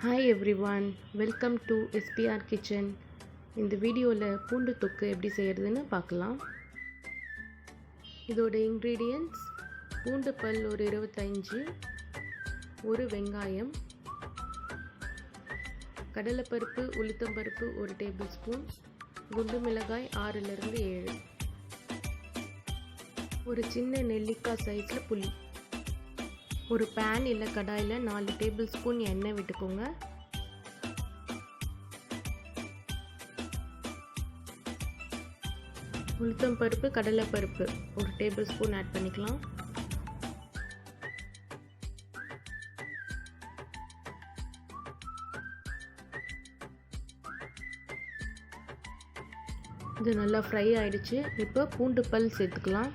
Hi everyone, welcome to SPR Kitchen. இந்த வீடியோவில் பூண்டு தொக்கு எப்படி செய்கிறதுன்னு பார்க்கலாம். இதோட இன்க்ரீடியன்ட்ஸ் பூண்டு பல் ஒரு 25, ஒரு வெங்காயம், கடலைப்பருப்பு உளுத்தம்பருப்பு 1 டேபிள் ஸ்பூன், குண்டு மிளகாய் 6லிருந்து 7, ஒரு சின்ன நெல்லிக்காய் சைஸில் புளி. ஒரு பேன் இல்லை கடாயில் 4 டேபிள் ஸ்பூன் எண்ணெய் விட்டுக்கோங்க. உளுத்தம் பருப்பு கடலைப்பருப்பு 1 டேபிள் ஸ்பூன் ஆட் பண்ணிக்கலாம். இது நல்லா ஃப்ரை ஆயிடுச்சு. இப்போ பூண்டு பல் சேர்த்துக்கலாம்.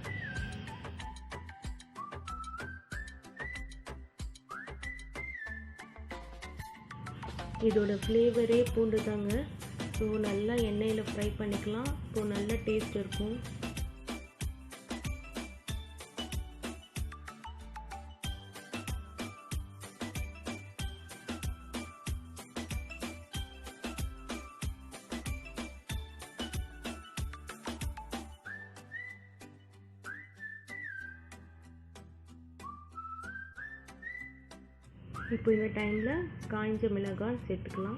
இதோட ஃப்ளேவரே பூண்டு தாங்க. ஸோ நல்லா எண்ணெயில் ஃப்ரை பண்ணிக்கலாம். ஸோ நல்ல டேஸ்ட் இருக்கும். இப்போ இந்த டைமில் காய்ஞ்ச மிளகாய் சேர்த்துக்கலாம்.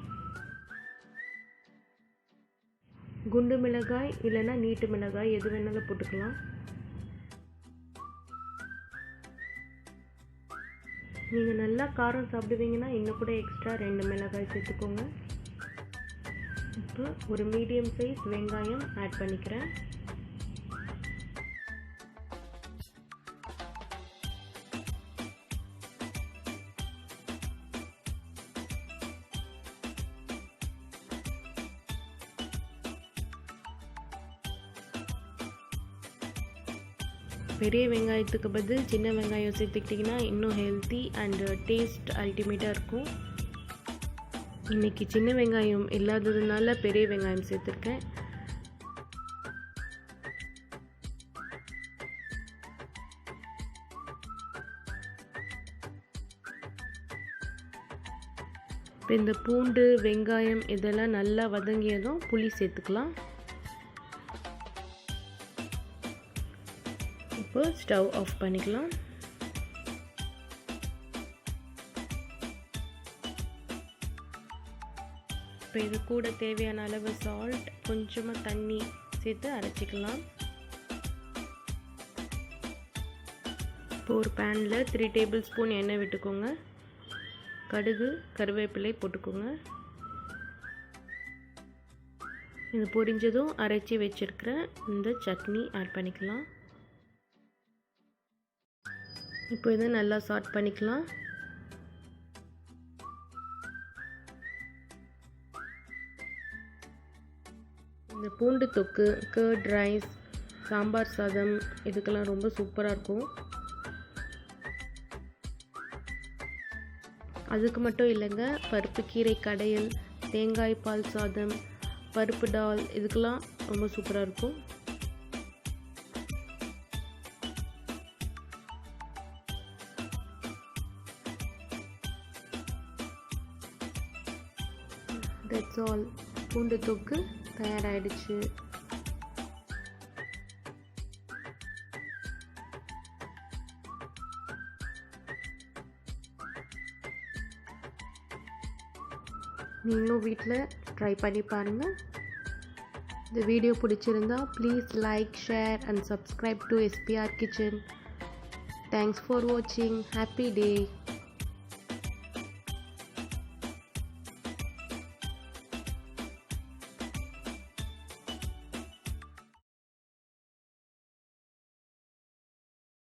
குண்டு மிளகாய் இல்லைன்னா நீட்டு மிளகாய் எது வேணாலும் போட்டுக்கலாம். நீங்கள் நல்லா காரம் சாப்பிடுவீங்கன்னா இன்னும் கூட எக்ஸ்ட்ரா 2 மிளகாய் சேர்த்துக்கோங்க. இப்போ ஒரு மீடியம் சைஸ் வெங்காயம் ஆட் பண்ணிக்கிறேன். பெரிய வெங்காயத்துக்கு பதில் சின்ன வெங்காயம் சேர்த்துக்கிட்டிங்கன்னா இன்னும் ஹெல்த்தி அண்ட் டேஸ்ட் அல்டிமேட்டாக இருக்கும். இன்றைக்கி சின்ன வெங்காயம் இல்லாததுனால பெரிய வெங்காயம் சேர்த்துருக்கேன். இப்போ இந்த பூண்டு வெங்காயம் இதெல்லாம் நல்லா வதங்கியதும் புளி சேர்த்துக்கலாம். இப்போ ஸ்டவ் ஆஃப் பண்ணிக்கலாம். இப்போ இது கூட தேவையான அளவு சால்ட், கொஞ்சமாக தண்ணி சேர்த்து அரைச்சிக்கலாம். இப்போ ஒரு பேனில் 3 டேபிள் ஸ்பூன் எண்ணெய் விட்டுக்கோங்க. கடுகு கருவேப்பிலை போட்டுக்கோங்க. இது பொரிஞ்சதும் அரைச்சி வச்சிருக்கிற இந்த சட்னி ஆட் பண்ணிக்கலாம். இப்போ இதை நல்லா சாட் பண்ணிக்கலாம். இந்த பூண்டு தொக்கு கர்ட் ரைஸ், சாம்பார் சாதம் இதுக்கெல்லாம் ரொம்ப சூப்பராக இருக்கும். அதுக்கு மட்டும் இல்லைங்க, பருப்பு கீரை கடையல், தேங்காய் பால் சாதம், பருப்பு டால் இதுக்கெல்லாம் ரொம்ப சூப்பராக இருக்கும். That's all. பூண்டு தொக்கு தயாராகிடுச்சு. நீங்களும் வீட்டில் ட்ரை பண்ணி பாருங்கள். இந்த வீடியோ பிடிச்சிருந்தா please like, share and subscribe to SPR Kitchen. Thanks for watching. Happy day.